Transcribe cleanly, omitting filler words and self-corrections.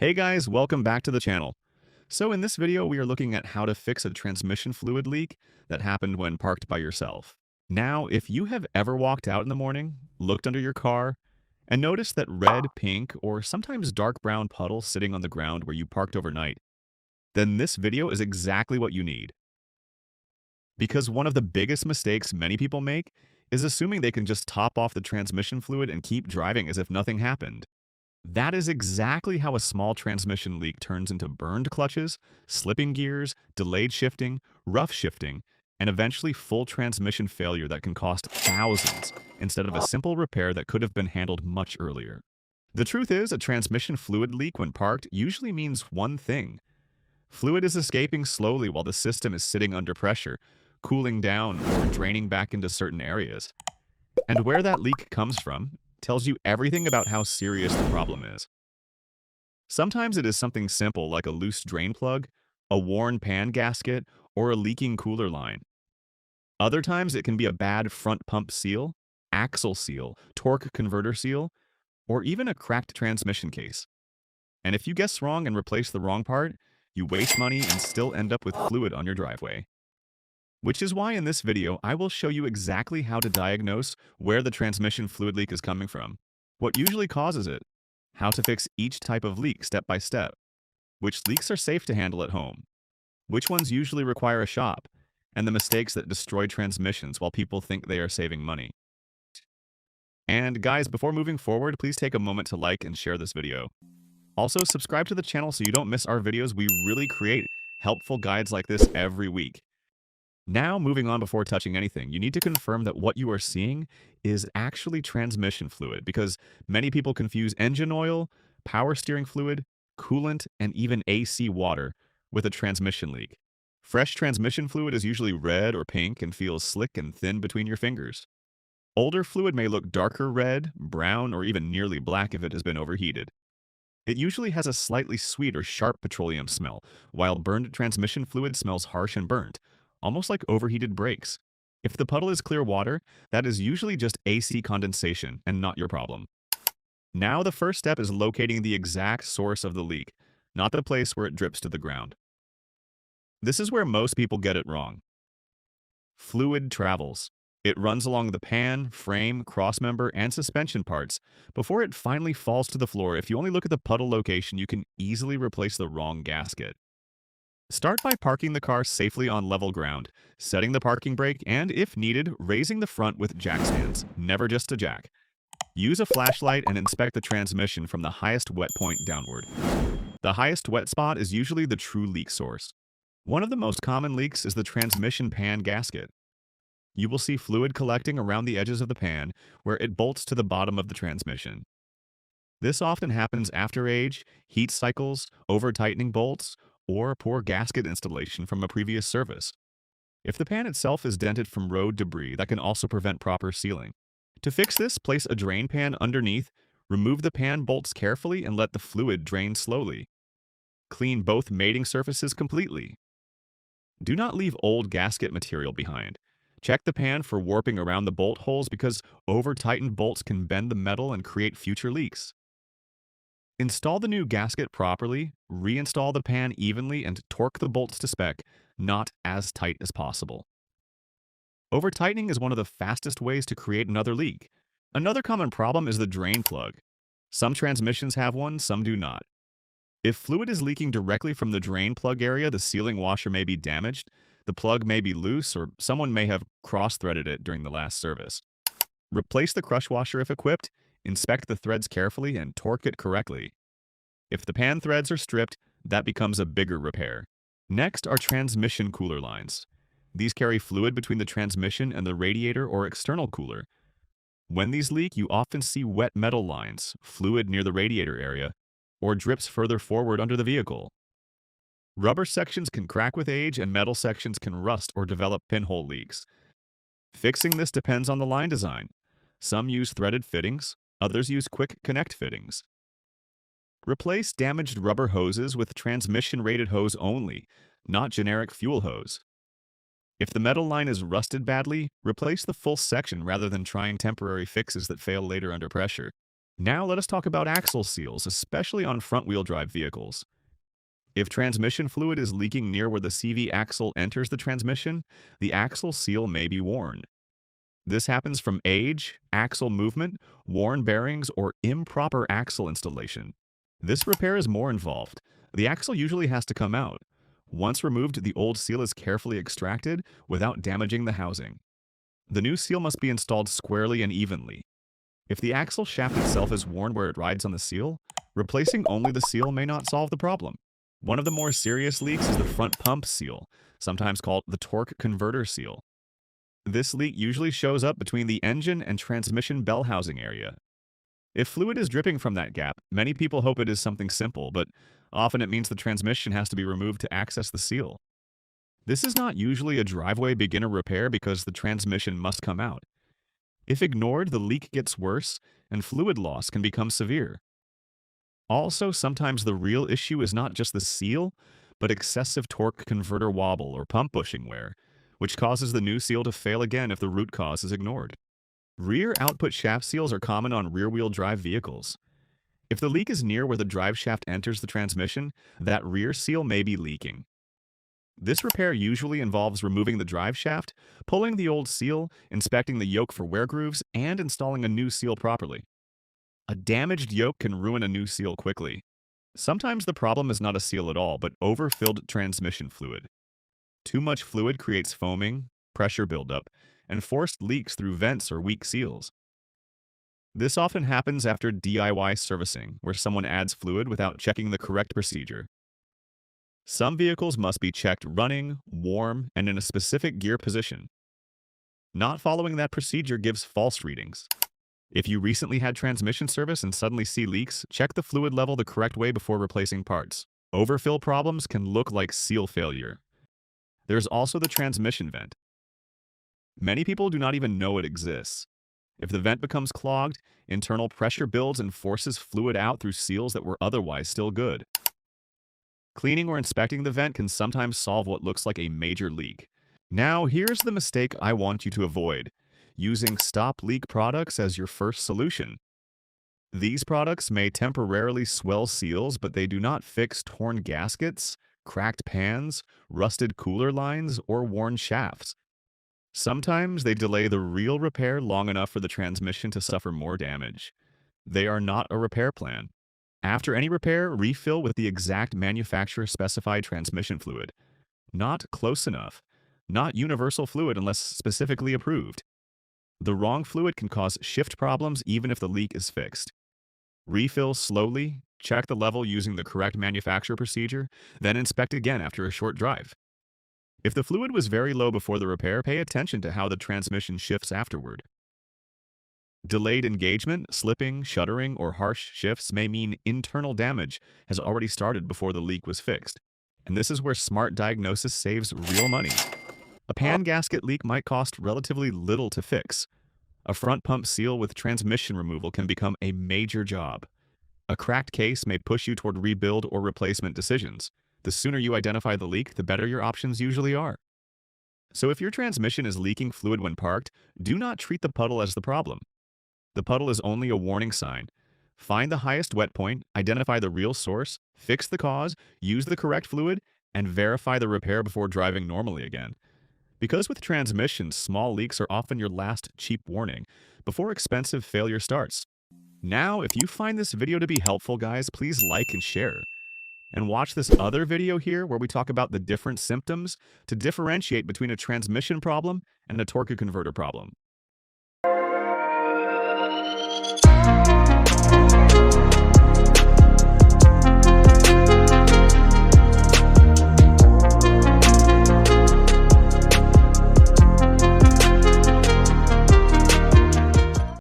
Hey guys, welcome back to the channel. So in this video, we are looking at how to fix a transmission fluid leak that happened when parked by yourself. Now, if you have ever walked out in the morning, looked under your car, and noticed that red, pink, or sometimes dark brown puddle sitting on the ground where you parked overnight, then this video is exactly what you need. Because one of the biggest mistakes many people make is assuming they can just top off the transmission fluid and keep driving as if nothing happened. That is exactly how a small transmission leak turns into burned clutches, slipping gears, delayed shifting, rough shifting, and eventually full transmission failure that can cost thousands instead of a simple repair that could have been handled much earlier. The truth is, a transmission fluid leak when parked usually means one thing. Fluid is escaping slowly while the system is sitting under pressure, cooling down or draining back into certain areas. And where that leak comes from tells you everything about how serious the problem is. Sometimes it is something simple like a loose drain plug, a worn pan gasket, or a leaking cooler line. Other times it can be a bad front pump seal, axle seal, torque converter seal, or even a cracked transmission case. And if you guess wrong and replace the wrong part, you waste money and still end up with fluid on your driveway. Which is why in this video, I will show you exactly how to diagnose where the transmission fluid leak is coming from, what usually causes it, how to fix each type of leak step by step, which leaks are safe to handle at home, which ones usually require a shop, and the mistakes that destroy transmissions while people think they are saving money. And guys, before moving forward, please take a moment to like and share this video. Also, subscribe to the channel so you don't miss our videos. We really create helpful guides like this every week. Now, moving on before touching anything, you need to confirm that what you are seeing is actually transmission fluid because many people confuse engine oil, power steering fluid, coolant, and even AC water with a transmission leak. Fresh transmission fluid is usually red or pink and feels slick and thin between your fingers. Older fluid may look darker red, brown, or even nearly black if it has been overheated. It usually has a slightly sweet or sharp petroleum smell, while burned transmission fluid smells harsh and burnt, almost like overheated brakes. If the puddle is clear water, that is usually just AC condensation and not your problem. Now the first step is locating the exact source of the leak, not the place where it drips to the ground. This is where most people get it wrong. Fluid travels. It runs along the pan, frame, crossmember, and suspension parts before it finally falls to the floor. If you only look at the puddle location, you can easily replace the wrong gasket. Start by parking the car safely on level ground, setting the parking brake, and, if needed, raising the front with jack stands, never just a jack. Use a flashlight and inspect the transmission from the highest wet point downward. The highest wet spot is usually the true leak source. One of the most common leaks is the transmission pan gasket. You will see fluid collecting around the edges of the pan where it bolts to the bottom of the transmission. This often happens after age, heat cycles, over-tightening bolts, or poor gasket installation from a previous service. If the pan itself is dented from road debris, that can also prevent proper sealing. To fix this, place a drain pan underneath, remove the pan bolts carefully, and let the fluid drain slowly. Clean both mating surfaces completely. Do not leave old gasket material behind. Check the pan for warping around the bolt holes because over-tightened bolts can bend the metal and create future leaks. Install the new gasket properly, reinstall the pan evenly, and torque the bolts to spec, not as tight as possible. Over-tightening is one of the fastest ways to create another leak. Another common problem is the drain plug. Some transmissions have one, some do not. If fluid is leaking directly from the drain plug area, the sealing washer may be damaged, the plug may be loose, or someone may have cross-threaded it during the last service. Replace the crush washer if equipped, inspect the threads carefully, and torque it correctly. If the pan threads are stripped, that becomes a bigger repair. Next are transmission cooler lines. These carry fluid between the transmission and the radiator or external cooler. When these leak, you often see wet metal lines, fluid near the radiator area, or drips further forward under the vehicle. Rubber sections can crack with age, and metal sections can rust or develop pinhole leaks. Fixing this depends on the line design. Some use threaded fittings, others use quick connect fittings. Replace damaged rubber hoses with transmission-rated hose only, not generic fuel hose. If the metal line is rusted badly, replace the full section rather than trying temporary fixes that fail later under pressure. Now let us talk about axle seals, especially on front-wheel drive vehicles. If transmission fluid is leaking near where the CV axle enters the transmission, the axle seal may be worn. This happens from age, axle movement, worn bearings, or improper axle installation. This repair is more involved. The axle usually has to come out. Once removed, the old seal is carefully extracted without damaging the housing. The new seal must be installed squarely and evenly. If the axle shaft itself is worn where it rides on the seal, replacing only the seal may not solve the problem. One of the more serious leaks is the front pump seal, sometimes called the torque converter seal. This leak usually shows up between the engine and transmission bell housing area. If fluid is dripping from that gap, many people hope it is something simple, but often it means the transmission has to be removed to access the seal. This is not usually a driveway beginner repair because the transmission must come out. If ignored, the leak gets worse and fluid loss can become severe. Also, sometimes the real issue is not just the seal, but excessive torque converter wobble or pump bushing wear, which causes the new seal to fail again if the root cause is ignored. Rear output shaft seals are common on rear-wheel drive vehicles. If the leak is near where the drive shaft enters the transmission, that rear seal may be leaking. This repair usually involves removing the drive shaft, pulling the old seal, inspecting the yoke for wear grooves, and installing a new seal properly. A damaged yoke can ruin a new seal quickly. Sometimes the problem is not a seal at all, but overfilled transmission fluid. Too much fluid creates foaming, pressure buildup, and forced leaks through vents or weak seals. This often happens after DIY servicing, where someone adds fluid without checking the correct procedure. Some vehicles must be checked running, warm, and in a specific gear position. Not following that procedure gives false readings. If you recently had transmission service and suddenly see leaks, check the fluid level the correct way before replacing parts. Overfill problems can look like seal failure. There's also the transmission vent. Many people do not even know it exists. If the vent becomes clogged, internal pressure builds and forces fluid out through seals that were otherwise still good. Cleaning or inspecting the vent can sometimes solve what looks like a major leak. Now, here's the mistake I want you to avoid: using stop leak products as your first solution. These products may temporarily swell seals, but they do not fix torn gaskets, cracked pans, rusted cooler lines, or worn shafts. Sometimes they delay the real repair long enough for the transmission to suffer more damage. They are not a repair plan. After any repair, refill with the exact manufacturer-specified transmission fluid. Not close enough. Not universal fluid unless specifically approved. The wrong fluid can cause shift problems even if the leak is fixed. Refill slowly, check the level using the correct manufacturer procedure, then inspect again after a short drive. If the fluid was very low before the repair, pay attention to how the transmission shifts afterward. Delayed engagement, slipping, shuddering, or harsh shifts may mean internal damage has already started before the leak was fixed. And this is where smart diagnosis saves real money. A pan gasket leak might cost relatively little to fix. A front pump seal with transmission removal can become a major job. A cracked case may push you toward rebuild or replacement decisions. The sooner you identify the leak, the better your options usually are. So if your transmission is leaking fluid when parked, do not treat the puddle as the problem. The puddle is only a warning sign. Find the highest wet point, identify the real source, fix the cause, use the correct fluid, and verify the repair before driving normally again. Because with transmissions, small leaks are often your last cheap warning before expensive failure starts. Now, if you find this video to be helpful, guys, please like and share. And watch this other video here where we talk about the different symptoms to differentiate between a transmission problem and a torque converter problem.